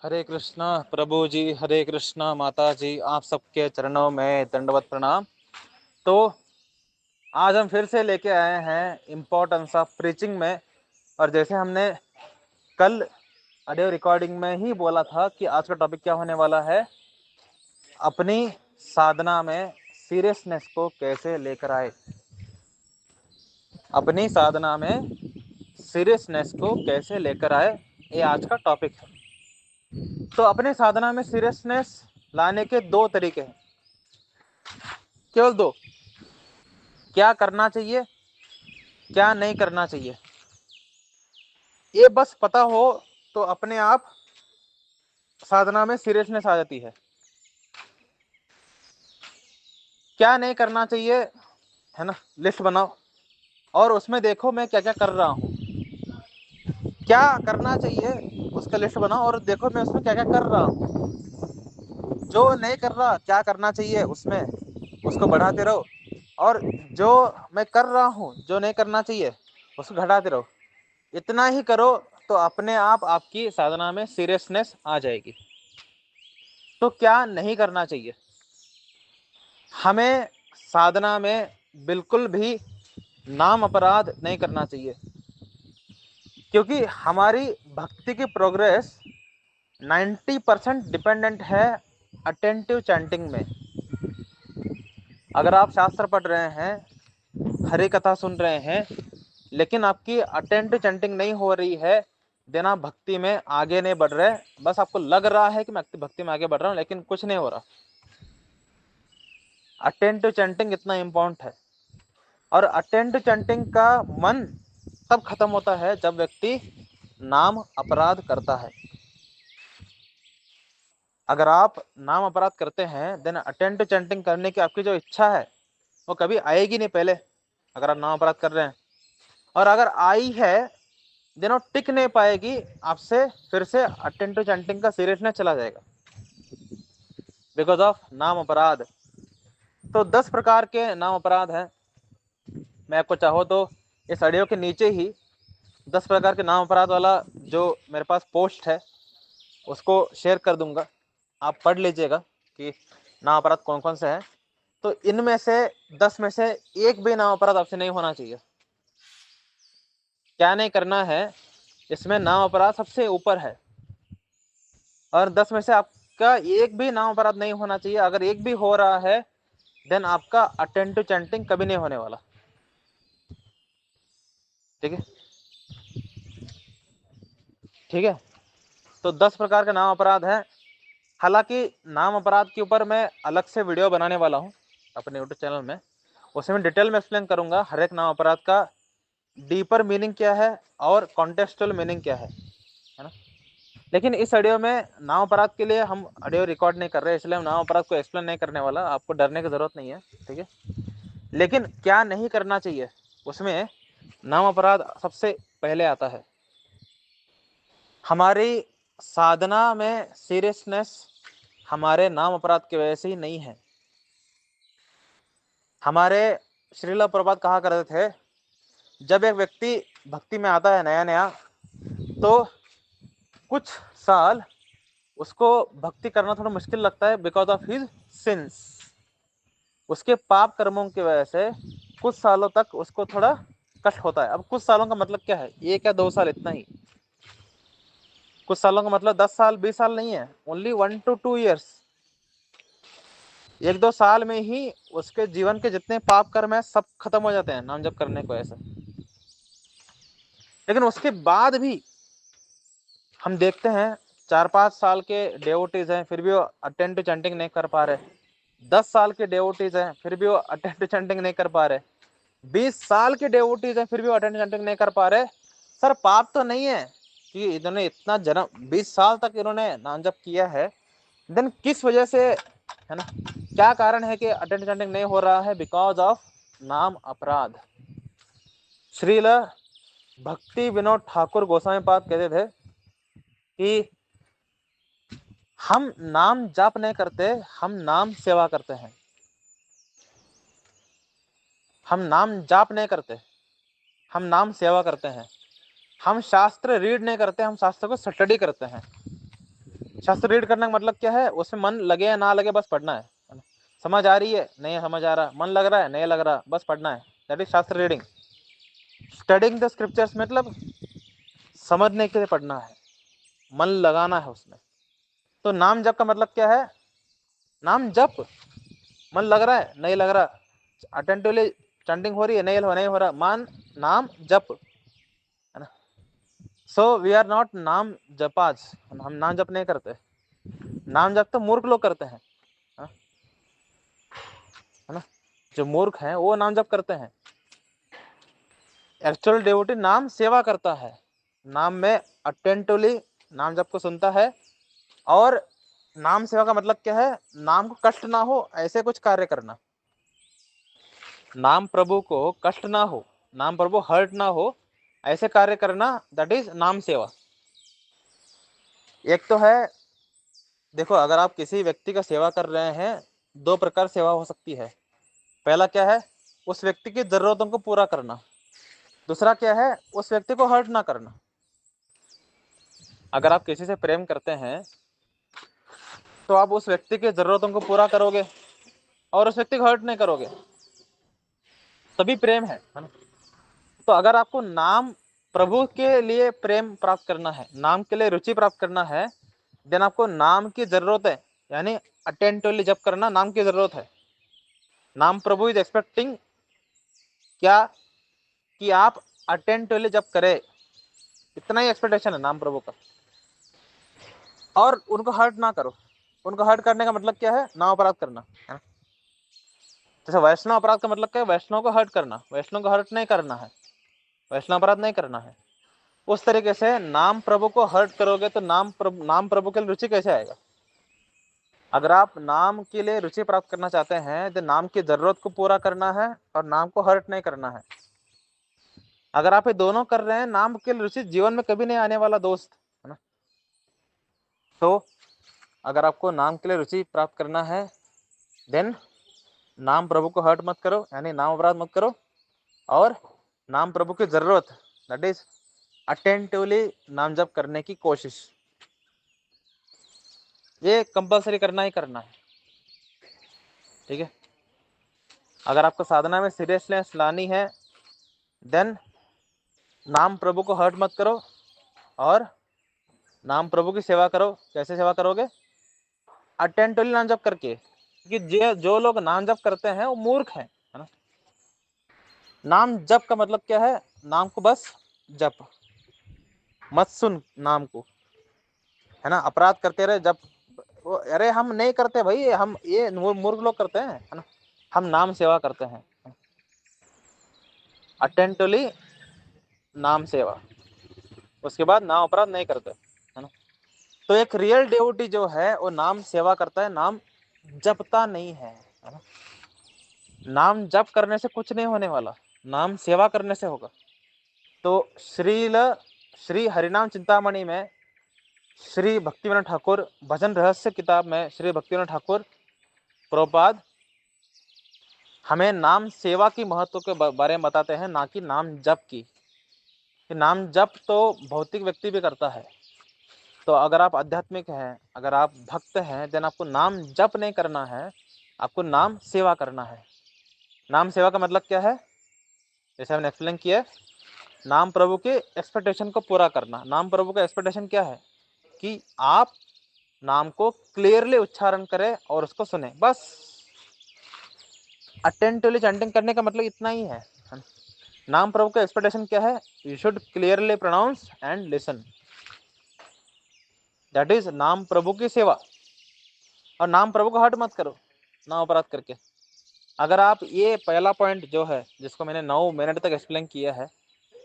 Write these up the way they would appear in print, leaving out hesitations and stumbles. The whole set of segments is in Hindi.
हरे कृष्णा प्रभु जी, हरे कृष्णा माता जी, आप सबके चरणों में दंडवत प्रणाम। तो आज हम फिर से लेके आए हैं इम्पोर्टेंस ऑफ प्रीचिंग में। और जैसे हमने कल ऑडियो रिकॉर्डिंग में ही बोला था कि आज का टॉपिक क्या होने वाला है, अपनी साधना में सीरियसनेस को कैसे लेकर आए। अपनी साधना में सीरियसनेस को कैसे लेकर आए, ये आज का टॉपिक है। तो अपने साधना में सीरियसनेस लाने के दो तरीके हैं, केवल दो। क्या करना चाहिए, क्या नहीं करना चाहिए, ये बस पता हो तो अपने आप साधना में सीरियसनेस आ जाती है। क्या नहीं करना चाहिए है ना, लिस्ट बनाओ और उसमें देखो मैं क्या क्या कर रहा हूँ। क्या करना चाहिए उसका लिस्ट बनाओ और देखो मैं उसमें क्या क्या कर रहा हूँ। जो नहीं कर रहा, क्या करना चाहिए उसमें उसको बढ़ाते रहो, और जो मैं कर रहा हूँ जो नहीं करना चाहिए उसको घटाते रहो। इतना ही करो तो अपने आप आपकी साधना में सीरियसनेस आ जाएगी। तो क्या नहीं करना चाहिए, हमें साधना में बिल्कुल भी नाम अपराध नहीं करना चाहिए, क्योंकि हमारी भक्ति की प्रोग्रेस 90% डिपेंडेंट है अटेंटिव चैंटिंग में। अगर आप शास्त्र पढ़ रहे हैं, हरि कथा सुन रहे हैं, लेकिन आपकी अटेंटिव चैंटिंग नहीं हो रही है, देन आप भक्ति में आगे नहीं बढ़ रहे। बस आपको लग रहा है कि मैं भक्ति में आगे बढ़ रहा हूँ, लेकिन कुछ नहीं हो रहा। अटेंटिव चैंटिंग इतना इंपॉर्टेंट है। और अटेंटिव चैंटिंग का मन तब खत्म होता है जब व्यक्ति नाम अपराध करता है। अगर आप नाम अपराध करते हैं, देन अटेंटिव चैंटिंग करने की आपकी जो इच्छा है वो कभी आएगी नहीं पहले, अगर आप नाम अपराध कर रहे हैं। और अगर आई है, देन वो टिक नहीं पाएगी आपसे, फिर से अटेंटिव चैंटिंग का सीरियसनेस चला जाएगा बिकॉज ऑफ नाम अपराध। तो 10 प्रकार के नाम अपराध हैं। मैं आपको चाहो तो इस ऑडियो के नीचे ही 10 प्रकार के नाम अपराध वाला जो मेरे पास पोस्ट है उसको शेयर कर दूंगा, आप पढ़ लीजिएगा कि नाम अपराध कौन कौन से हैं। तो इनमें से 10 में से एक भी नाम अपराध आपसे नहीं होना चाहिए। क्या नहीं करना है, इसमें नाम अपराध सबसे ऊपर है, और 10 में से आपका एक भी नाम अपराध नहीं होना चाहिए। अगर एक भी हो रहा है, देन आपका अटेंटिव चैंटिंग कभी नहीं होने वाला। ठीक है, ठीक है। तो 10 प्रकार के नाम अपराध हैं। हालांकि नाम अपराध के ऊपर मैं अलग से वीडियो बनाने वाला हूं अपने यूट्यूब चैनल में, उसमें डिटेल में एक्सप्लेन करूंगा हर एक नाम अपराध का डीपर मीनिंग क्या है और कॉन्टेक्सचुअल मीनिंग क्या है ना। लेकिन इस ऑडियो में नाम अपराध के लिए हम ऑडियो रिकॉर्ड नहीं कर रहे, इसलिए हम नाम अपराध को एक्सप्लेन नहीं करने वाला, आपको डरने की जरूरत नहीं है। ठीक है, लेकिन क्या नहीं करना चाहिए उसमें नाम अपराध सबसे पहले आता है। हमारी साधना में सीरियसनेस हमारे नाम अपराध की वजह से ही नहीं है। हमारे श्रील प्रभुपाद कहा करते थे, जब एक व्यक्ति भक्ति में आता है नया नया, तो कुछ साल उसको भक्ति करना थोड़ा मुश्किल लगता है बिकॉज ऑफ हिज सिंस। उसके पाप कर्मों की वजह से कुछ सालों तक उसको थोड़ा कष्ट होता है। अब कुछ सालों का मतलब क्या है, 1 या 2 साल, इतना ही। कुछ सालों का मतलब 10 साल 20 साल नहीं है, ओनली 1 to 2 years। 1-2 साल में ही उसके जीवन के जितने पाप कर्म है सब खत्म हो जाते हैं नाम जप करने को ऐसा। लेकिन उसके बाद भी हम देखते हैं 4-5 साल के डेवोटीज हैं, फिर भी वो अटेंटिव चैंटिंग नहीं कर पा रहे। 10 साल के डेवोटीज हैं, फिर भी वो अटेंटिव चैंटिंग नहीं कर पा रहे। 20 साल के डेवोटीज हैं, फिर भी वो अटेंटिव चैंटिंग नहीं कर पा रहे। सर पाप तो नहीं है कि इन्होंने इतना जन्म 20 साल तक इन्होंने नाम जप किया है, देन किस वजह से, है ना, क्या कारण है कि अटेंटिव चैंटिंग नहीं हो रहा है? बिकॉज ऑफ नाम अपराध। श्रील भक्ति विनोद ठाकुर गोस्वामी पाद कहते थे कि हम नाम जाप नहीं करते, हम नाम सेवा करते हैं। हम नाम जाप नहीं करते, हम नाम सेवा करते हैं। हम शास्त्र रीड नहीं करते, हम शास्त्र को स्टडी करते हैं। शास्त्र रीड करने का मतलब क्या है, उसमें मन लगे या ना लगे बस पढ़ना है ना? समझ आ रही है नहीं समझ आ रहा, मन लग रहा है नहीं लग रहा, बस पढ़ना है, दैट इज शास्त्र रीडिंग। स्टडिंग द स्क्रिप्चर्स मतलब समझने के लिए पढ़ना है, मन लगाना है उसमें। तो नाम जप का मतलब क्या है, नाम जप, मन लग रहा है नहीं लग रहा, अटेंटिवली चैंटिंग हो रही है नहीं हो रहा, मान नाम जप, है ना। सो वी आर नॉट नाम जपाज, हम नाम जप नहीं करते। नाम जप तो मूर्ख लोग करते हैं, है ना, जो मूर्ख हैं वो नाम जप करते हैं। एक्चुअल डिवोटी नाम सेवा करता है, नाम में अटेंटिवली नाम जप को सुनता है। और नाम सेवा का मतलब क्या है, नाम को कष्ट ना हो ऐसे कुछ कार्य करना, नाम प्रभु को कष्ट ना हो, नाम प्रभु हर्ट ना हो ऐसे कार्य करना, दैट इज नाम सेवा। एक तो है, देखो अगर आप किसी व्यक्ति का सेवा कर रहे हैं, दो प्रकार सेवा हो सकती है। पहला क्या है, उस व्यक्ति की जरूरतों को पूरा करना। दूसरा क्या है, उस व्यक्ति को हर्ट ना करना। अगर आप किसी से प्रेम करते हैं तो आप उस व्यक्ति की जरूरतों को पूरा करोगे और उस व्यक्ति को हर्ट नहीं करोगे, तभी प्रेम है ना। तो अगर आपको नाम प्रभु के लिए प्रेम प्राप्त करना है, नाम के लिए रुचि प्राप्त करना है, देन आपको नाम की जरूरत है, यानी अटेंटिवली जप करना नाम की जरूरत है। नाम प्रभु इज एक्सपेक्टिंग क्या, कि आप अटेंटिवली जप करें, इतना ही एक्सपेक्टेशन है नाम प्रभु का। और उनको हर्ट ना करो, उनको हर्ट करने का मतलब क्या है, नाम अपराध करना, है ना। जैसे वैष्णव अपराध का मतलब क्या है, वैष्णव को हर्ट करना, वैष्णव को हर्ट नहीं करना है, वैष्णव अपराध नहीं करना है। उस तरीके से नाम प्रभु को हर्ट करोगे तो नाम प्रभु के लिए रुचि कैसे आएगा। अगर आप नाम के लिए रुचि प्राप्त करना चाहते हैं तो नाम की जरूरत को पूरा करना है और नाम को हर्ट नहीं करना है। अगर आप ये दोनों कर रहे हैं, नाम के लिए रुचि जीवन में कभी नहीं आने वाला दोस्त, है ना। तो अगर आपको नाम के लिए रुचि प्राप्त करना है, देन नाम प्रभु को हर्ट मत करो, यानी नाम अपराध मत करो। और नाम प्रभु की जरूरत, दैट इज अटेंटिवली नाम जप करने की कोशिश, ये कंपलसरी करना ही करना है, ठीक है। अगर आपको साधना में सीरियसनेस लानी है, देन नाम प्रभु को हर्ट मत करो और नाम प्रभु की सेवा करो। कैसे सेवा करोगे, अटेंटिवली नाम जप करके, क्योंकि जो लोग नाम जप करते हैं वो मूर्ख हैं, है ना। नाम जप का मतलब क्या है, नाम को बस जप, मत सुन नाम को, है ना। अपराध करते रहे जब, अरे हम नहीं करते भाई, हम ये मूर्ख लोग करते हैं, है ना। हम नाम सेवा करते हैं, अटेंटिवली नाम सेवा, उसके बाद नाम अपराध नहीं करते, है ना। तो एक रियल डिवोटी जो है वो नाम सेवा करता है, नाम जपता नहीं है ना। नाम जप करने से कुछ नहीं होने वाला, नाम सेवा करने से होगा। तो श्री हरिनाम चिंतामणि में श्री भक्तिविनोद ठाकुर भजन रहस्य किताब में श्री भक्तिविनोद ठाकुर प्रभुपाद हमें नाम सेवा की महत्व के बारे में बताते हैं, ना कि नाम जप की। कि नाम जप तो भौतिक व्यक्ति भी करता है। तो अगर आप आध्यात्मिक हैं, अगर आप भक्त हैं, देन आपको नाम जप नहीं करना है, आपको नाम सेवा करना है। नाम सेवा का मतलब क्या है, जैसे हमने एक्सप्लेन किया, नाम प्रभु के एक्सपेक्टेशन को पूरा करना। नाम प्रभु का एक्सपेक्टेशन क्या है, कि आप नाम को क्लियरली उच्चारण करें और उसको सुने, बस। अटेंटिवली चैंटिंग करने का मतलब इतना ही है। नाम प्रभु का एक्सपेक्टेशन क्या है, you should clearly pronouns and listen, that is नाम प्रभु की सेवा। और नाम प्रभु को हर्ट मत करो नाम अपराध करके। अगर आप ये पहला पॉइंट जो है, जिसको मैंने 9 मिनट तक एक्सप्लेन किया है,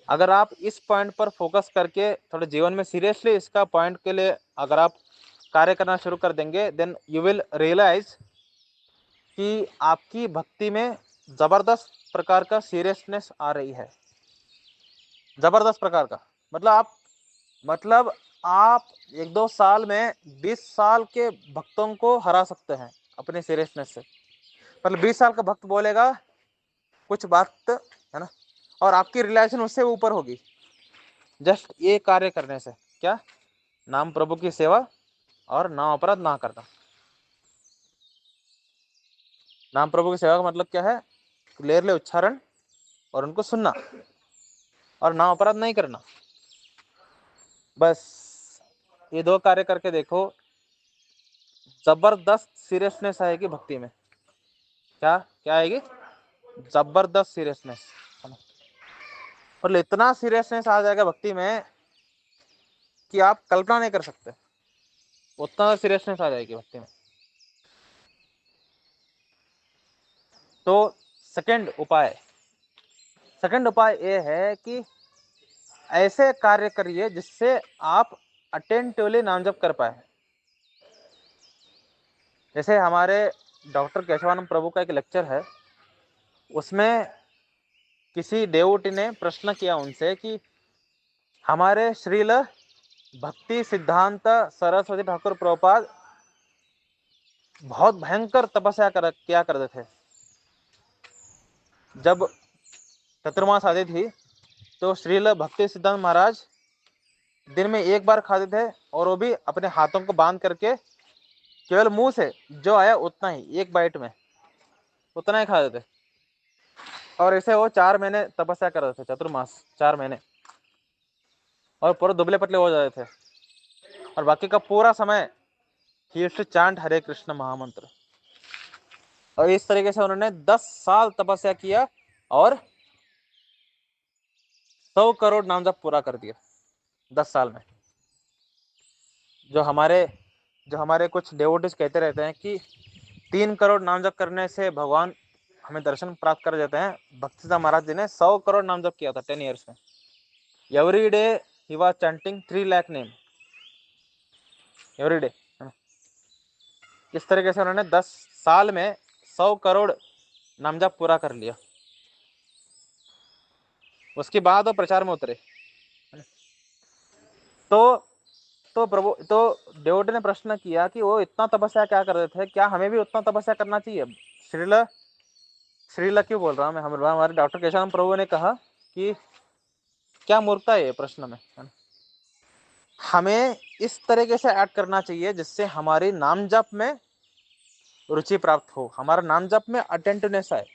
अगर आप इस पॉइंट पर फोकस करके थोड़े जीवन में सीरियसली इसका पॉइंट के लिए अगर आप कार्य करना शुरू कर देंगे, देन यू विल रियलाइज कि आपकी भक्ति में जबरदस्त प्रकार का सीरियसनेस आ रही है, जबरदस्त प्रकार का। मतलब आप 1-2 साल में 20 साल के भक्तों को हरा सकते हैं अपने सीरियसनेस से। मतलब 20 साल का भक्त बोलेगा कुछ बात, है ना, और आपकी रिलेशन उससे ऊपर होगी, जस्ट ये कार्य करने से। क्या, नाम प्रभु की सेवा और नाम अपराध ना करना। नाम प्रभु की सेवा का मतलब क्या है? क्लियरली उच्चारण और उनको सुनना और नाम अपराध नहीं करना। बस ये दो कार्य करके देखो, जबरदस्त सीरियसनेस आएगी भक्ति में। क्या क्या आएगी? जबरदस्त सीरियसनेस। और इतना सीरियसनेस आ जाएगा भक्ति में कि आप कल्पना नहीं कर सकते, उतना सीरियसनेस आ जाएगी भक्ति में। तो सेकंड उपाय ये है कि ऐसे कार्य करिए जिससे आप अटेंटिवली नाम जप कर पाए। जैसे हमारे डॉक्टर केशवानंद प्रभु का एक लेक्चर है, उसमें किसी डेवोटी ने प्रश्न किया उनसे कि हमारे श्रील भक्ति सिद्धांत सरस्वती ठाकुर प्रभुपाद बहुत भयंकर तपस्या किया करते थे। जब चतुर्मास आती थी तो श्रील भक्ति सिद्धांत महाराज दिन में एक बार खाते थे, और वो भी अपने हाथों को बांध करके केवल मुंह से जो आया उतना ही, एक बाइट में उतना ही खाते थे। और ऐसे वो 4 महीने तपस्या कर रहे थे, चतुर्मास 4 महीने, और पूरे दुबले पतले हो जाते थे। और बाकी का पूरा समय ही यूज्ड टू चांट हरे कृष्ण महामंत्र। और इस तरीके से उन्होंने 10 साल तपस्या किया और 100 करोड़ नाम जप पूरा कर दिया 10 साल में। जो हमारे कुछ डिवोटीज कहते रहते हैं कि 3 करोड़ नाम जप करने से भगवान हमें दर्शन प्राप्त कर देते हैं। भक्तिसिद्धांत महाराज जी ने 100 करोड़ नाम जप किया था 10 ईयर्स में। Every day he was chanting 3 lakh name every day. इस तरीके से उन्होंने 10 साल में 100 करोड़ नाम जप पूरा कर लिया। उसके बाद वो प्रचार में उतरे। तो डेवोटी ने प्रश्न किया कि वो इतना तपस्या क्या कर रहे थे, क्या हमें भी उतना तपस्या करना चाहिए? श्रील श्रील क्यों बोल रहा हूँ मैं, हमारे डॉक्टर केशवानंद प्रभु ने कहा कि क्या मूर्खता है ये प्रश्न में। हमें इस तरीके से ऐड करना चाहिए जिससे हमारी नाम जप में रुचि प्राप्त हो, हमारा नाम जप में अटेंटिवनेस आए।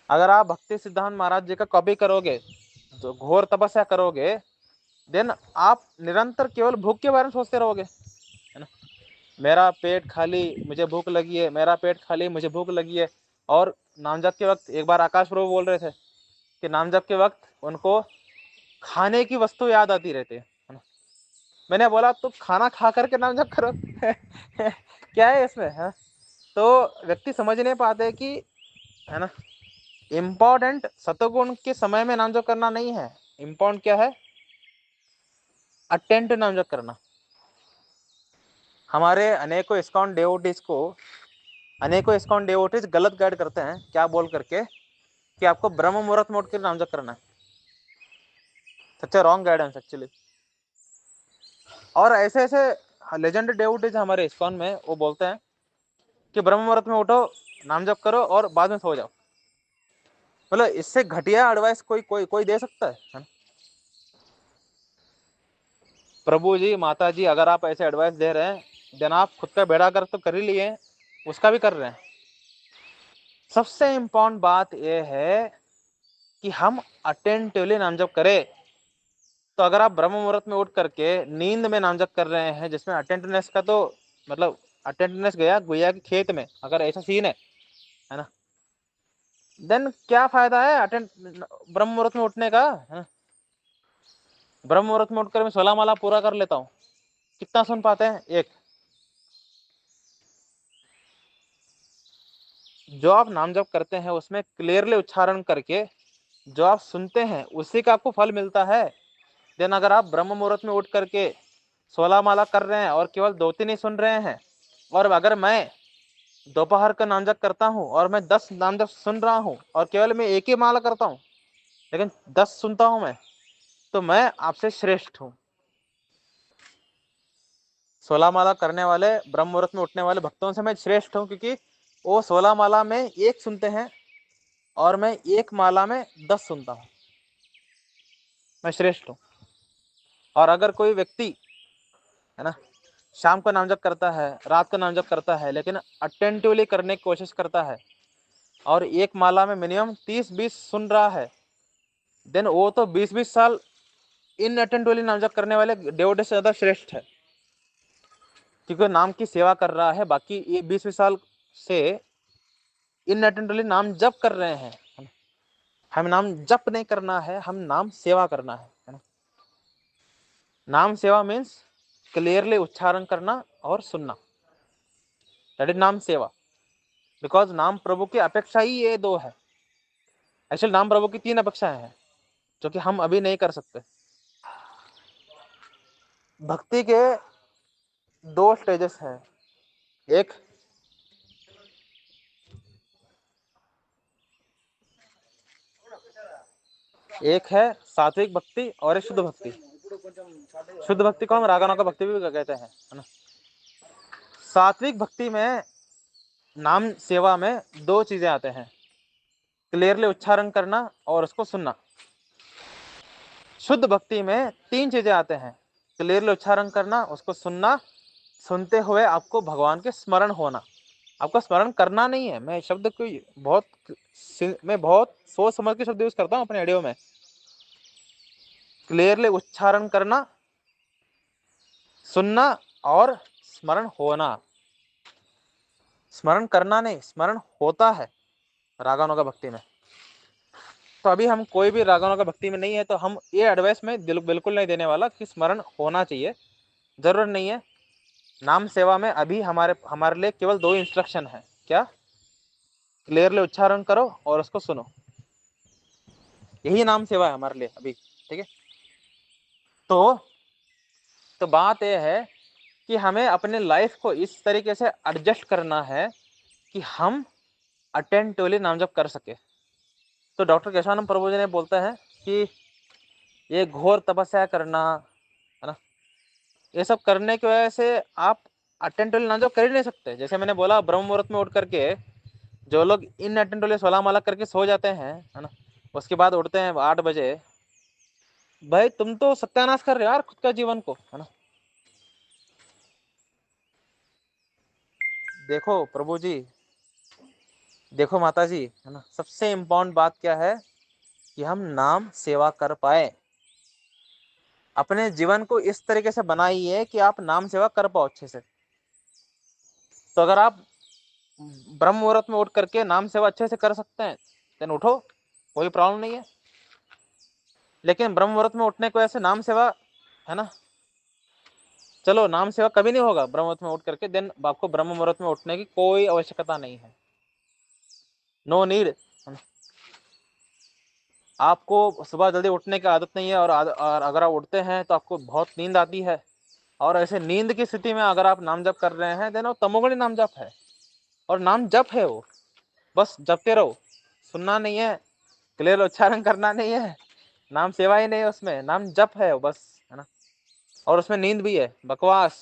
अगर आप भक्ति सिद्धांत महाराज जी का कॉपी करोगे, तो घोर तपस्या करोगे, देन आप निरंतर केवल भूख के बारे में सोचते रहोगे, है ना? मेरा पेट खाली, मुझे भूख लगी है, मेरा पेट खाली, मुझे भूख लगी है। और नाम जप के वक्त एक बार आकाश प्रभु बोल रहे थे कि नाम जप के वक्त उनको खाने की वस्तु याद आती रहती है ना? मैंने बोला तो खाना खा करके नाम जप करो क्या है इसमें, है? तो व्यक्ति समझ नहीं पाते कि, है ना, इम्पोर्टेंट सतोगुण के समय में नाम जप करना नहीं है। इम्पोर्टेंट क्या है? अटेंट नाम जप करना। हमारे अनेकों इस्कॉन डेवोटीज गलत गाइड करते हैं, क्या बोल करके कि आपको ब्रह्म मुहूर्त में उठ कर नाम जप करना है। सच रॉन्ग गाइडेंस एक्चुअली। और ऐसे ऐसे लेजेंड डेवोटीज हमारे इस्कॉन में, वो बोलते हैं कि ब्रह्म मुहूर्त में उठो, नाम जप करो और बाद में सो जाओ। मतलब इससे घटिया एडवाइस कोई दे सकता है? प्रभु जी, माता जी, अगर आप ऐसे एडवाइस दे रहे हैं, देन आप खुद का बेड़ा गर्क तो कर ही लिए, उसका भी कर रहे हैं। सबसे इंपॉर्टेंट बात यह है कि हम अटेंटिवली नाम जप करें। तो अगर आप ब्रह्म मुहूर्त में उठ करके नींद में नाम जप कर रहे हैं, जिसमें अटेंटिवनेस का तो मतलब अटेंटिवनेस गया गुया के खेत में, अगर ऐसा सीन है ना, देन क्या फायदा है अटेंट ब्रह्म मुहूर्त में उठने का, है ना? ब्रह्म मुहूर्त में उठकर मैं 16 माला पूरा कर लेता हूँ, कितना सुन पाते हैं? एक। जो आप नाम जप करते हैं उसमें क्लियरली उच्चारण करके जो आप सुनते हैं उसी का आपको फल मिलता है। देन अगर आप ब्रह्म मुहूर्त में उठ करके 16 माला कर रहे हैं और केवल 2-3 ही सुन रहे हैं, और अगर मैं दोपहर का नाम जप करता हूँ और मैं 10 नाम जप सुन रहा हूँ और केवल मैं एक ही माला करता हूँ लेकिन 10 सुनता हूँ मैं, तो मैं आपसे श्रेष्ठ हूँ। 16 माला करने वाले, ब्रह्म मुहूर्त में उठने वाले भक्तों से मैं श्रेष्ठ हूँ, क्योंकि वो 16 माला में एक सुनते हैं और मैं एक माला में 10 सुनता हूँ। मैं श्रेष्ठ हूँ। और अगर कोई व्यक्ति, है ना, शाम को नाम जप करता है, रात को नाम जप करता है, लेकिन अटेंटिवली करने की कोशिश करता है और एक माला में मिनिमम 30-20 सुन रहा है, देन वो तो 20-20 साल इन अटेंटिवली नाम जप करने वाले डेवोटी से ज्यादा श्रेष्ठ है, क्योंकि नाम की सेवा कर रहा है। बाकी ये 20-20 साल से इन अटेंटिवली नाम जप कर रहे हैं। हम नाम जप नहीं करना है, हम नाम सेवा करना है ना। नाम सेवा मीन्स क्लियरली उच्चारण करना और सुनना, दैट इज नाम सेवा। बिकॉज नाम प्रभु की अपेक्षा ही ये दो है। एक्चुअली नाम प्रभु की 3 अपेक्षाएं हैं जो कि हम अभी नहीं कर सकते। भक्ति के 2 स्टेजेस हैं। एक एक है सात्विक भक्ति और एक शुद्ध भक्ति। शुद्ध भक्ति को हम रागानों का भक्ति भी कहते हैं, है ना। सात्विक भक्ति में नाम सेवा में 2 चीजें आते हैं, क्लियरली उच्चारण करना और उसको सुनना। शुद्ध भक्ति में 3 चीजें आते हैं, क्लियरली उच्चारण करना, उसको सुनना, सुनते हुए आपको भगवान के स्मरण होना। आपको स्मरण करना नहीं है। मैं शब्द को बहुत सोच समझ के शब्द यूज करता हूँ अपने ऑडियो में। क्लियरली उच्चारण करना, सुनना और स्मरण होना। स्मरण करना नहीं, स्मरण होता है रागानों का भक्ति में। तो अभी हम कोई भी रागानों का भक्ति में नहीं है, तो हम ये एडवाइस में बिल्कुल नहीं देने वाला कि स्मरण होना चाहिए, जरूरत नहीं है। नाम सेवा में अभी हमारे लिए केवल 2 इंस्ट्रक्शन है। क्या? क्लियरली उच्चारण करो और उसको सुनो, यही नाम सेवा है हमारे लिए अभी। ठीक है। तो बात यह है कि हमें अपने लाइफ को इस तरीके से एडजस्ट करना है कि हम अटेंटिवली नाम जप कर सके। तो डॉक्टर केशवानंद प्रभु जी ने बोलता है कि ये घोर तपस्या करना, है ना, ये सब करने की वजह से आप अटेंटिवली नाम जप कर ही नहीं सकते। जैसे मैंने बोला, ब्रह्म मुहूर्त में उठ करके जो लोग इन अटेंटिवली 16 माला करके सो जाते हैं, है ना, उसके बाद उठते हैं 8 बजे, भाई तुम तो सत्यानाश कर रहे हो यार खुद का जीवन को, है ना। देखो प्रभु जी, देखो माता जी, है ना, सबसे इम्पोर्टेंट बात क्या है कि हम नाम सेवा कर पाए। अपने जीवन को इस तरीके से बनाइए कि आप नाम सेवा कर पाओ अच्छे से। तो अगर आप ब्रह्म मुहूर्त में उठ करके नाम सेवा अच्छे से कर सकते हैं, देन उठो, कोई प्रॉब्लम नहीं है। लेकिन ब्रह्म मुहूर्त में उठने की वजह से नाम सेवा, है ना, चलो नाम सेवा कभी नहीं होगा ब्रह्म मुहूर्त में उठ करके, देन आपको ब्रह्म मुहूर्त में उठने की कोई आवश्यकता नहीं है, नो नीड। आपको सुबह जल्दी उठने की आदत नहीं है, और अगर आप उठते हैं तो आपको बहुत नींद आती है, और ऐसे नींद की स्थिति में अगर आप नाम जप कर रहे हैं, देन वो तमोगुणी नाम जप है। और नाम जप है वो, बस जपते रहो, सुनना नहीं है, क्लियर उच्चारण करना नहीं है, नाम सेवा ही नहीं है उसमें, नाम जप है वो बस, है ना। और उसमें नींद भी है, बकवास,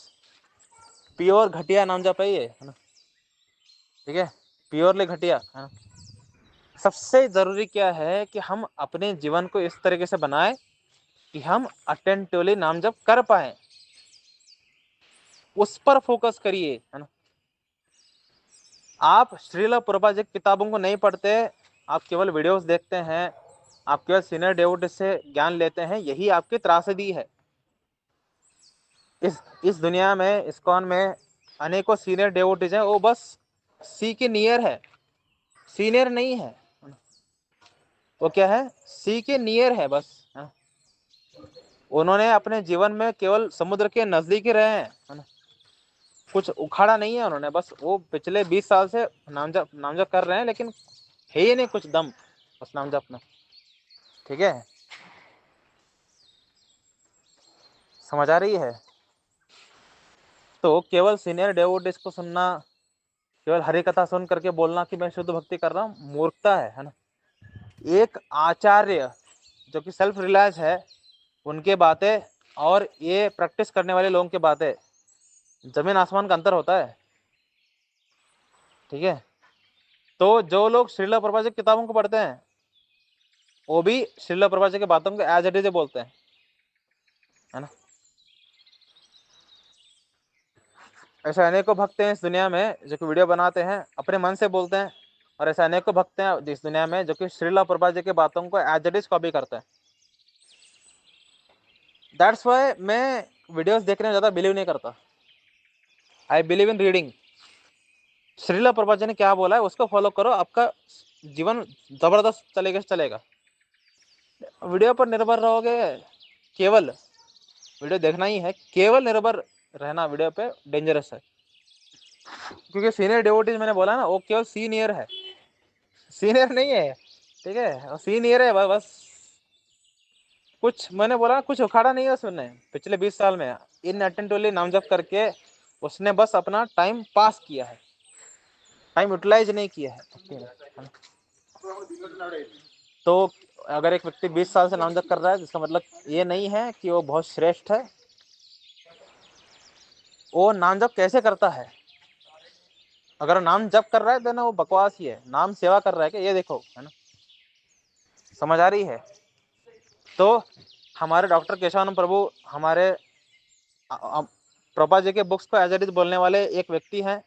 प्योर घटिया नाम जप है ये, है ना। ठीक है, प्योरली घटिया, है ना। सबसे जरूरी क्या है कि हम अपने जीवन को इस तरीके से बनाए कि हम अटेंटिवली नाम जप कर पाए, उस पर फोकस करिए, है ना। आप श्रील प्रभुपाद जी की किताबों को नहीं पढ़ते, आप केवल वीडियोस देखते हैं, आप केवल सीनियर डेवोटी से ज्ञान लेते हैं, यही आपकी त्रासदी है। इस दुनिया में, इस्कॉन में अनेकों सीनियर डेवोटीज हैं, वो बस सी के नियर है, सीनियर नहीं है। वो क्या है? सी के नियर है बस, है? उन्होंने अपने जीवन में केवल समुद्र के नजदीक ही रहे हैं, है ना। कुछ उखाड़ा नहीं है उन्होंने, बस वो पिछले 20 साल से नामजप कर रहे हैं, लेकिन है ही नहीं कुछ दम उस नामजप में। ठीक है, समझ आ रही है? तो केवल सीनियर डेवोटीज को सुनना, केवल हरि कथा सुन करके बोलना कि मैं शुद्ध भक्ति कर रहा हूँ, मूर्खता है ना। एक आचार्य जो कि सेल्फ रिलायंस है, उनके बातें और ये प्रैक्टिस करने वाले लोगों की बातें, जमीन आसमान का अंतर होता है। ठीक है, तो जो लोग श्रील प्रभुपाद जी की किताबों को पढ़ते हैं, वो भी श्रील प्रभुपाद जी की बातों को एज इट इज बोलते हैं, है ना। ऐसे अनेकों भक्त हैं इस दुनिया में जो कि वीडियो बनाते हैं, अपने मन से बोलते हैं, और ऐसे अनेकों भक्त हैं इस दुनिया में जो कि श्रीला प्रभुपाद जी की बातों को एज इट इज कॉपी करते हैं। दैट्स वाई मैं वीडियोस देखने में ज्यादा बिलीव नहीं करता। I believe in reading. Srila Prabhupada ji ने क्या बोला है उसको फॉलो करो, आपका जीवन जबरदस्त चलेगा चलेगा। वीडियो पर निर्भर रहोगे, केवल वीडियो देखना ही है, केवल निर्भर रहना वीडियो पे डेंजरस है। क्योंकि सीनियर डिवोटीज मैंने बोला ना, वो केवल सीनियर है, सीनियर नहीं है, ठीक है, सीनियर है बस। कुछ मैंने बोला कुछ उखाड़ा नहीं है उसने पिछले 20 साल में, इन अटेंटिवली नाम जप करके उसने बस अपना टाइम पास किया है, टाइम यूटिलाइज नहीं किया है। तो अगर एक व्यक्ति 20 साल से नाम जप कर रहा है, जिसका मतलब ये नहीं है कि वो बहुत श्रेष्ठ है। वो नाम जप कैसे करता है? अगर नाम जप कर रहा है तो ना वो बकवास ही है, नाम सेवा कर रहा है कि ये देखो, है ना, समझ आ रही है? तो हमारे डॉक्टर केशवानंद प्रभु हमारे प्रभुपाद जी के बुक्स को एज इट इज बोलने वाले एक व्यक्ति हैं।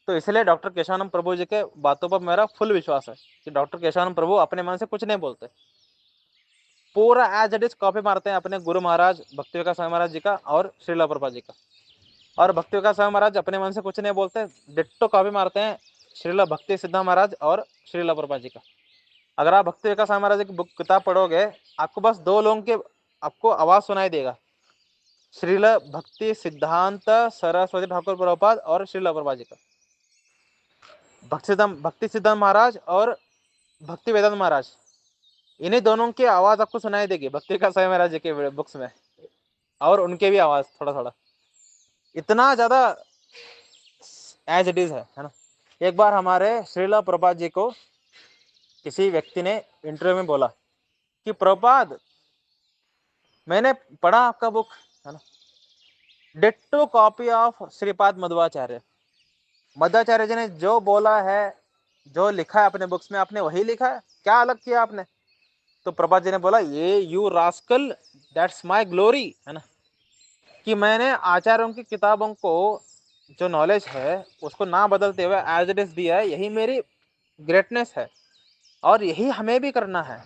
तो इसलिए डॉक्टर केशवानंद प्रभु जी के बातों पर मेरा फुल विश्वास है कि डॉक्टर केशवानंद प्रभु अपने मन से कुछ नहीं बोलते, पूरा एज इट इज कॉपी मारते हैं अपने गुरु महाराज भक्ति विकास स्वामी महाराज जी का और श्रीला प्रभुपाद जी का। और भक्ति विकास स्वामी महाराज अपने मन से कुछ नहीं बोलते, डिट्टो कॉपी मारते हैं श्रीला भक्ति सिद्धांत महाराज और श्रीला प्रभुपाद जी का। अगर आप भक्ति विकास स्वामी महाराज की बुक किताब पढ़ोगे, आपको बस दो लोगों के आपको आवाज सुनाई देगा, श्रीला भक्ति सिद्धांत सरस्वती ठाकुर प्रभुपाद और श्रीला प्रभुपाद जी का। भक्ति सिद्धांत महाराज और भक्ति वेदांत महाराज, इन्हीं दोनों की आवाज आपको सुनाई देगी भक्ति विकास स्वामी महाराज जी के बुक्स में, और उनके भी आवाज थोड़ा थोड़ा, इतना ज्यादा एज इट इज है ना। एक बार हमारे श्रीला प्रभुपाद जी को किसी व्यक्ति ने इंटरव्यू में बोला कि प्रभुपाद मैंने पढ़ा आपका बुक, है ना, ditto copy of Sripada Madhvacharya. Madhvacharya ji ने जो बोला है, जो लिखा है अपने बुक्स में, आपने वही लिखा है, क्या अलग किया आपने? तो प्रभुपाद जी ने बोला, ये you rascal, that's my glory, है ना, कि मैंने आचार्यों की किताबों को जो नॉलेज है उसको ना बदलते हुए एज इट इज दिया है, यही मेरी ग्रेटनेस है, और यही हमें भी करना है।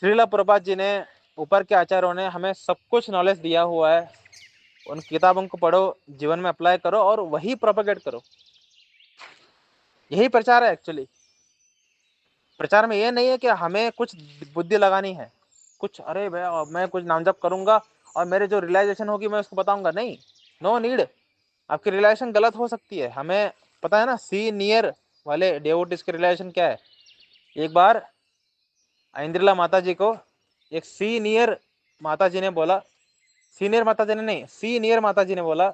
श्रीला प्रभुपाद जी ने, ऊपर के आचार्यों ने हमें सब कुछ नॉलेज दिया हुआ है, उन किताबों को पढ़ो, जीवन में अप्लाई करो और वही प्रोपेगेट करो। यही प्रचार है एक्चुअली। प्रचार में ये नहीं है कि हमें कुछ बुद्धि लगानी है, कुछ अरे भैया मैं कुछ नाम जप करूंगा और मेरे जो रियलाइजेशन होगी मैं उसको बताऊंगा, नहीं, नो नीड। आपकी रियलाइजेशन गलत हो सकती है, हमें पता है ना सीनियर वाले डेवोटीज की रियलाइजेशन क्या है। एक बार इंद्रिला माता जी को एक सीनियर माता जी ने बोला, सीनियर माता जी ने नहीं, सीनियर माता जी ने बोला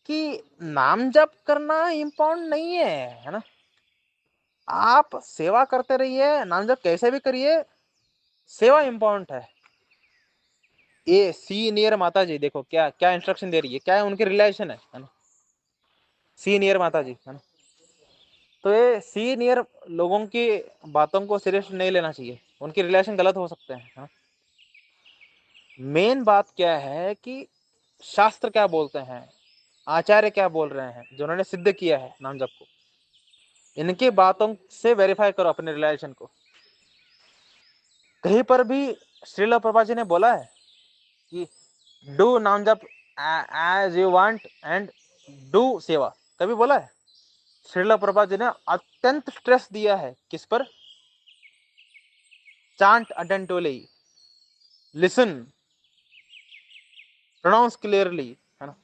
कि नाम जप करना इम्पोर्टेंट नहीं है ना, आप सेवा करते रहिए, नाम जप कैसे भी करिए, सेवा इंपॉर्टेंट है। ये सीनियर माता जी देखो क्या क्या इंस्ट्रक्शन दे रही है, क्या है उनकी रिलेशन है ना, सीनियर माता जी, है ना। तो ये सीनियर लोगों की बातों को सीरियस नहीं लेना चाहिए, उनकी रिलेशन गलत हो सकते हैं, है ना। मेन बात क्या है कि शास्त्र क्या बोलते हैं, आचार्य क्या बोल रहे हैं, जो उन्होंने सिद्ध किया है नाम जप को, इनकी बातों से वेरीफाई करो अपने रिलेशन को। कहीं पर भी श्रील प्रभुपाद जी ने बोला है कि डू नाम जप as you want and do सेवा, कभी बोला है? श्रील प्रभुपाद जी ने अत्यंत स्ट्रेस दिया है किस पर? Chant attentively, listen, pronounce clearly, है ना,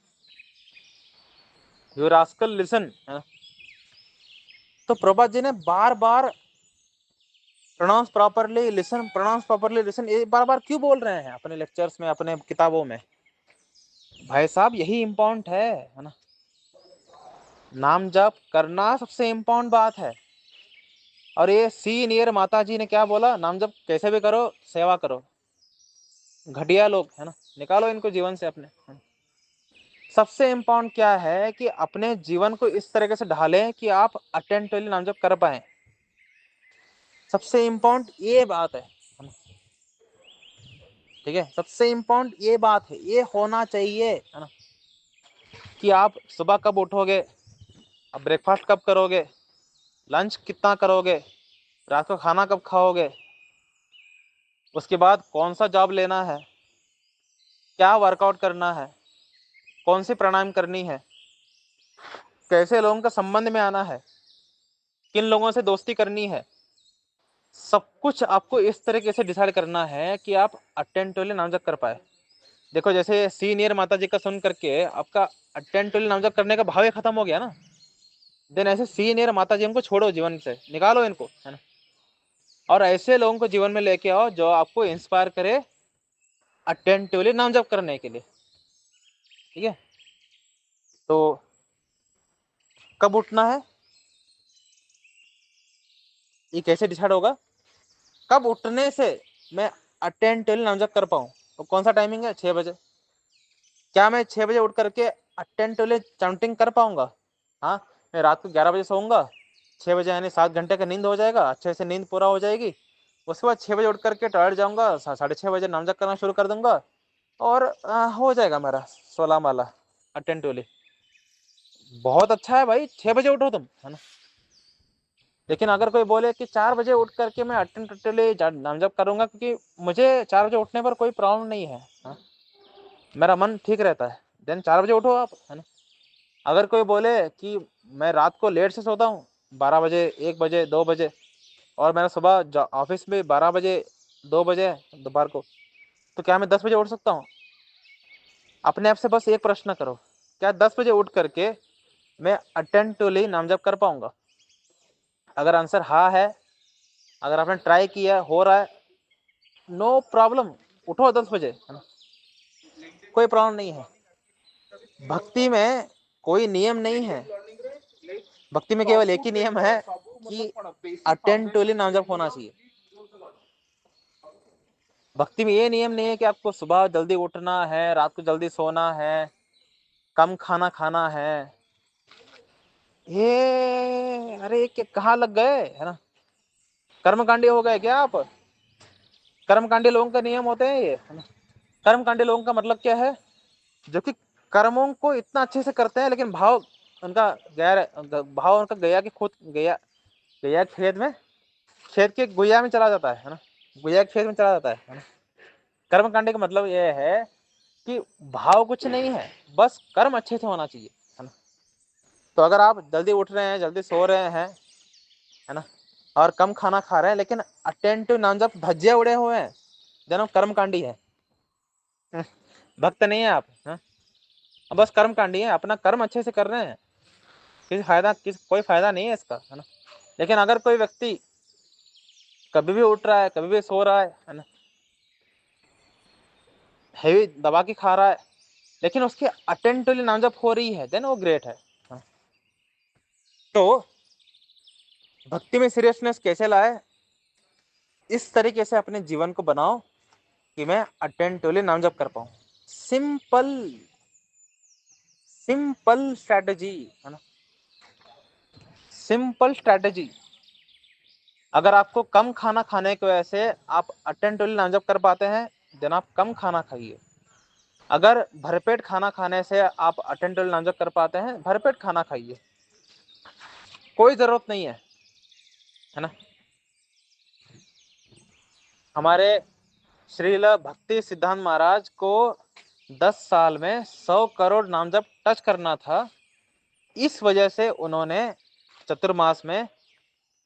यू रास्कल लिसन, है ना। तो प्रभुपाद जी ने बार बार pronounce properly listen, pronounce properly listen, ये बार बार क्यों बोल रहे हैं अपने लेक्चर्स में, अपने किताबों में? भाई साहब यही इम्पोर्टेंट है ना, नाम जप करना सबसे इम्पोर्टेंट बात है। और ये सीनियर माता जी ने क्या बोला, नाम जप कैसे भी करो, सेवा करो। घटिया लोग, है ना, निकालो इनको जीवन से अपने, है ना? सबसे इम्पोर्टेंट क्या है कि अपने जीवन को इस तरीके से ढालें कि आप अटेंटिवली नाम जप कर पाए, सबसे इम्पोर्टेंट ये बात है ना? ठीक है, सबसे इम्पोर्टेंट ये बात है, ये होना चाहिए, है ना। कि आप सुबह कब उठोगे, अब ब्रेकफास्ट कब करोगे, लंच कितना करोगे, रात को खाना कब खाओगे, उसके बाद कौन सा जॉब लेना है, क्या वर्कआउट करना है, कौन सी प्राणायाम करनी है, कैसे लोगों का संबंध में आना है, किन लोगों से दोस्ती करनी है, सब कुछ आपको इस तरीके से डिसाइड करना है कि आप अटेंटिवली नाम जप कर पाए। देखो जैसे सीनियर माता जी का सुन करके आपका अटेंटिवली नाम जप करने का भाव ही खत्म हो गया ना, देन ऐसे सीनियर माता जी हमको छोड़ो, जीवन से निकालो इनको, है ना, और ऐसे लोगों को जीवन में लेके आओ जो आपको इंस्पायर करे अटेंटिवली नाम जप करने के लिए। ठीक है, तो कब उठना है ये कैसे डिसाइड होगा, कब उठने से मैं अटेंटिवली नाम जप कर पाऊँ, तो कौन सा टाइमिंग है, 6 बजे। क्या मैं 6 बजे उठ करके अटेंटिवली चाउंटिंग कर पाऊंगा? हाँ, मैं रात को 11 बजे सोऊंगा, 6 बजे यानी 7 घंटे का नींद हो जाएगा, अच्छे से नींद पूरा हो जाएगी, उसके बाद 6 बजे उठ करके टॉयलेट जाऊंगा, 6:30 बजे नाम जप करना शुरू कर दूंगा, और हो जाएगा मेरा 16 माला अटेंटिवली। बहुत अच्छा है भाई, 6 बजे उठो तुम, है ना। लेकिन अगर कोई बोले कि 4 बजे उठ करके मैं अटेंटिवली नाम जप करूंगा, क्योंकि मुझे 4 बजे उठने पर कोई प्रॉब्लम नहीं है, हाँ? मेरा मन ठीक रहता है, देन 4 बजे उठो आप, है ना। अगर कोई बोले कि मैं रात को लेट से सोता हूँ, 12 बजे, 1 बजे, 2 बजे, और मेरा सुबह ऑफिस में 12 बजे, 2 बजे दोपहर को, तो क्या मैं 10 बजे उठ सकता हूँ? अपने आप से बस एक प्रश्न करो, क्या 10 बजे उठ करके मैं अटेंटिवली नाम जप कर पाऊंगा? अगर आंसर हाँ है, अगर आपने ट्राई किया, हो रहा है, नो प्रॉब्लम, उठो 10 बजे, है ना, कोई प्रॉब्लम नहीं है। भक्ति में कोई नियम नहीं है, भक्ति में केवल एक ही नियम है कि अटेंटिवली नाम जप होना चाहिए। भक्ति में ये नियम नहीं है कि आपको सुबह जल्दी उठना है, रात को जल्दी सोना है, कम खाना खाना है। ये अरे कहाँ लग गए, है ना, कर्मकांडी हो गए क्या आप? कर्मकांडी लोगों का नियम होते हैं ये, है ना। कर्मकांडी लोगों का मतलब क्या है, जो कि कर्मों को इतना अच्छे से करते हैं, लेकिन भाव उनका गैर, भाव उनका गया कि खुद गया, गया खेत में, खेत के गुया में चला जाता है ना, गुया खेत में चला जाता है ना। कर्मकांडी का मतलब यह है कि भाव कुछ नहीं है, बस कर्म अच्छे से होना चाहिए, है ना। तो अगर आप जल्दी उठ रहे हैं, जल्दी सो रहे हैं, है ना, और कम खाना खा रहे हैं, लेकिन अटेंटिव नाम जब धज्जे उड़े हुए हैं, जन्म कर्मकांडी है, भक्त नहीं है आप, है? बस कर्मकांडी है, अपना कर्म अच्छे से कर रहे हैं, कोई फायदा नहीं है इसका, है ना। लेकिन अगर कोई व्यक्ति कभी भी उठ रहा है, कभी भी सो रहा है ना, हेवी दबा के खा रहा है, लेकिन उसकी अटेंटिवली नाम जप हो रही है, देन वो ग्रेट है। तो भक्ति में सीरियसनेस कैसे लाए, इस तरीके से अपने जीवन को बनाओ कि मैं अटेंटिवली नाम जप कर पाऊं। सिंपल सिंपल स्ट्रैटेजी, है ना, सिंपल स्ट्रैटेजी। अगर आपको कम खाना खाने की वजह से आप अटेंटिवली नाम जप कर पाते हैं, देन आप कम खाना खाइए। अगर भरपेट खाना खाने से आप अटेंटिवली नाम जप कर पाते हैं, भरपेट खाना खाइए, कोई जरूरत नहीं है ना। हमारे श्रील भक्ति सिद्धांत महाराज को 10 साल में 100 करोड़ नाम जप टच करना था, इस वजह से उन्होंने चतुर्मास में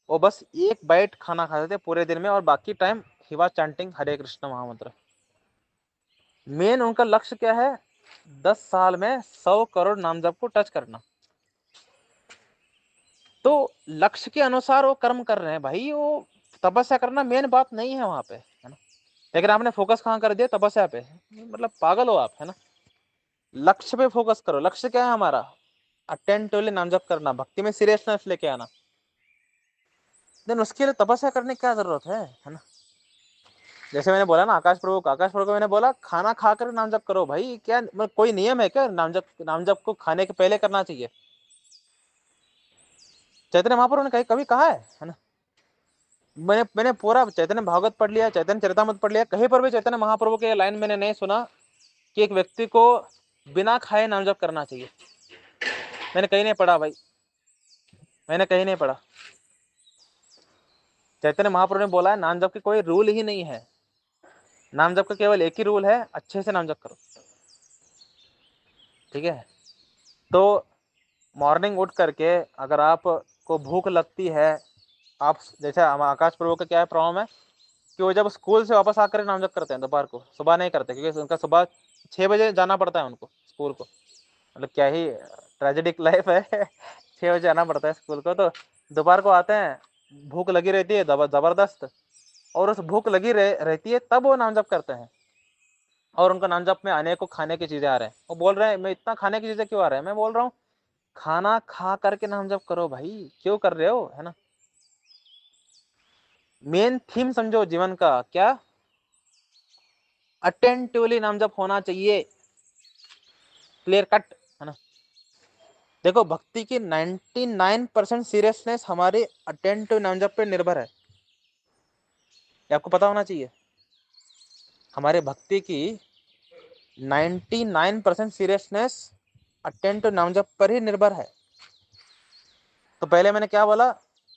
वो बस एक बाइट खाना खाते थे पूरे दिन में, और बाकी टाइम ही वाज चैंटिंग हरे कृष्ण महामंत्र। मेन उनका लक्ष्य क्या है, 10 साल में 100 करोड़ नाम जप को टच करना। तो लक्ष्य के अनुसार वो कर्म कर रहे हैं भाई, वो तपस्या करना मेन बात नहीं है वहां पे, है ना। लेकिन आपने फोकस कहाँ कर दिया, तपस्या पे, मतलब पागल हो आप, है ना। लक्ष्य पे फोकस करो। लक्ष्य क्या है हमारा, अटेंटिवली नाम जप करना, भक्ति में सीरियसनेस लेके आना, देन उसके लिए तपस्या करने की क्या जरूरत है ना। जैसे मैंने बोला ना, आकाश प्रभु को मैंने बोला खाना खा कर नाम जप करो भाई, क्या मतलब कोई नियम है क्या, नाम जप को खाने के पहले करना चाहिए? चैतन्य महाप्रभु ने कहीं कभी कहा है ना। मैंने पूरा चैतन्य भागवत पढ़ लिया, चैतन्य चरितमृत पढ़ लिया, कहीं पर भी चैतन्य महाप्रभु के लाइन मैंने नहीं सुना कि एक व्यक्ति को बिना खाए नाम जप करना चाहिए। मैंने कहीं नहीं पढ़ा भाई, मैंने कहीं नहीं पढ़ा। चैतन्य महाप्रभु ने बोला है नाम जप के कोई रूल ही नहीं है, नाम जप का केवल एक ही रूल है, अच्छे से नाम जप करो। ठीक है, तो मॉर्निंग उठ करके अगर आपको भूख लगती है, आप जैसे आकाश प्रभु का क्या है प्रॉब्लम है कि वो जब स्कूल से वापस आकर नाम जप करते हैं दोपहर को, सुबह नहीं करते क्योंकि उनका सुबह 6 बजे जाना पड़ता है उनको स्कूल को। मतलब क्या ही ट्रेजेडिक लाइफ है 6 बजे जाना पड़ता है स्कूल को, तो दोपहर को आते हैं, भूख लगी रहती है जबरदस्त, और उस भूख लगी रहती है तब वो नाम जप करते हैं। और उनका नाम जप में अनेकों खाने की चीजें आ रहे हैं, वो बोल रहे हैं मैं इतना खाने की चीजें क्यों आ रहे हैं, मैं बोल रहा हूँ खाना खा करके नाम जप करो भाई, क्यों कर रहे हो, है ना। मेन थीम समझो जीवन का क्या, अटेंटिवली नाम जप होना चाहिए, क्लियर कट, है ना। देखो भक्ति की 99% सीरियसनेस हमारे अटेंटिव नाम जप पे निर्भर है, ये आपको पता होना चाहिए। हमारे भक्ति की 99% सीरियसनेस अटेंटिव नाम जप पर ही निर्भर है। तो पहले मैंने क्या बोला,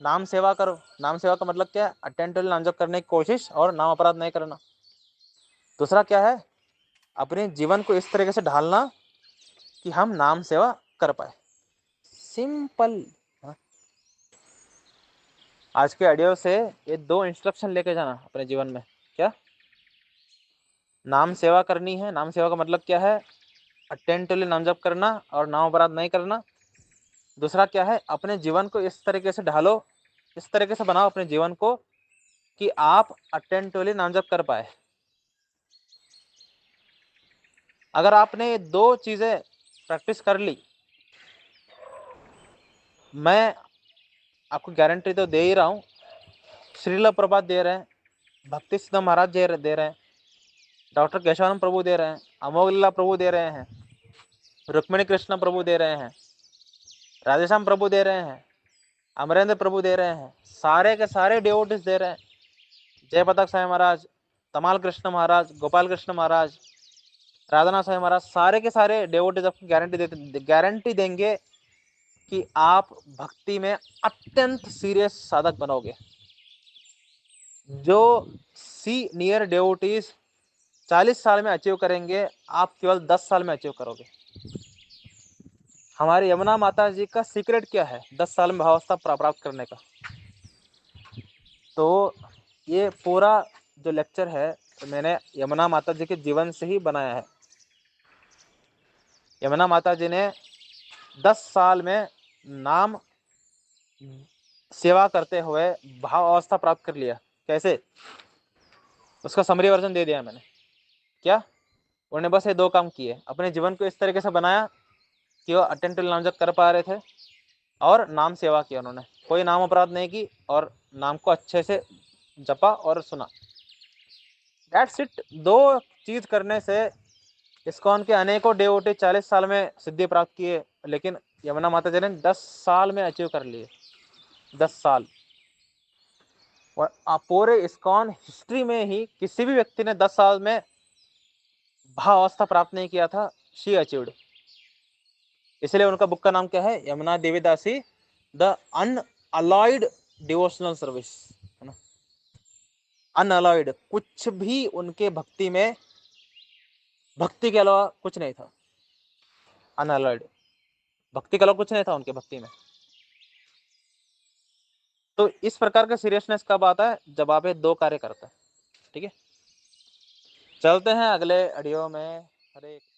नाम सेवा करो, नाम सेवा का मतलब क्या है, अटेंटिव नाम जप करने की कोशिश और नाम अपराध नहीं करना। दूसरा क्या है, अपने जीवन को इस तरीके से ढालना कि हम नाम सेवा कर पाए, सिंपल। आज के ऑडियो से ये 2 इंस्ट्रक्शन लेके जाना अपने जीवन में, क्या, नाम सेवा करनी है, नाम सेवा का मतलब क्या है, अटेंटिवली नाम जप करना और नाम अपराध नहीं करना। दूसरा क्या है, अपने जीवन को इस तरीके से ढालो, इस तरीके से बनाओ अपने जीवन को कि आप अटेंटिवली नाम जप कर पाए। अगर आपने ये 2 चीजें प्रैक्टिस कर ली, मैं आपको गारंटी तो दे ही रहा हूँ, श्रील प्रभात दे रहे हैं, भक्ति सिद्धांत महाराज दे रहे हैं, डॉक्टर केशवानंद प्रभु दे रहे हैं, अमोघ लीला प्रभु दे रहे हैं, रुक्मिणी कृष्ण प्रभु दे रहे हैं, राधेश्याम प्रभु दे रहे हैं, अमरेंद्र प्रभु दे रहे हैं, सारे के सारे डिवोटीज दे रहे हैं, जयपताक साई महाराज, तमाल कृष्ण महाराज, गोपाल कृष्ण महाराज, राधानाथ साई महाराज, सारे के सारे डिवोटीज आपको गारंटी देंगे कि आप भक्ति में अत्यंत सीरियस साधक बनोगे। जो सीनियर डिवोटीज 40 साल में अचीव करेंगे, आप केवल 10 साल में अचीव करोगे। हमारी यमुना माता जी का सीक्रेट क्या है 10 साल में भावावस्था प्राप्त करने का। तो ये पूरा जो लेक्चर है तो मैंने यमुना माता जी के जीवन से ही बनाया है। यमुना माता जी ने 10 साल में नाम सेवा करते हुए भाव अवस्था प्राप्त कर लिया। कैसे, उसका समरी वर्जन दे दिया मैंने। क्या, उन्होंने बस ये 2 काम किए, अपने जीवन को इस तरीके से बनाया कि वो अटेंटिव नाम जप कर पा रहे थे और नाम सेवा किया उन्होंने, कोई नाम अपराध नहीं की और नाम को अच्छे से जपा और सुना। That's it. 2 चीज करने से इस्कॉन के अनेकों डिवोटी 40 साल में सिद्धि प्राप्त किए, लेकिन यमुना माता जी ने 10 साल में अचीव कर लिए, 10 साल। और पूरे इस्कॉन हिस्ट्री में ही किसी भी व्यक्ति ने 10 साल में भावावस्था प्राप्त नहीं किया था, शी अचीव्ड। इसलिए उनका बुक का नाम क्या है, यमुना देवी दासी द अनअलॉयड डिवोशनल सर्विस, है ना। अनअलॉयड, कुछ भी उनके भक्ति में, भक्ति के अलावा कुछ नहीं था। अनअलॉयड, भक्ति के अलावा कुछ नहीं था उनके भक्ति में। तो इस प्रकार का सीरियसनेस कब आता है, जब आप ये 2 कार्य करते हैं। ठीक है, चलते हैं अगले ऑडियो में। हरे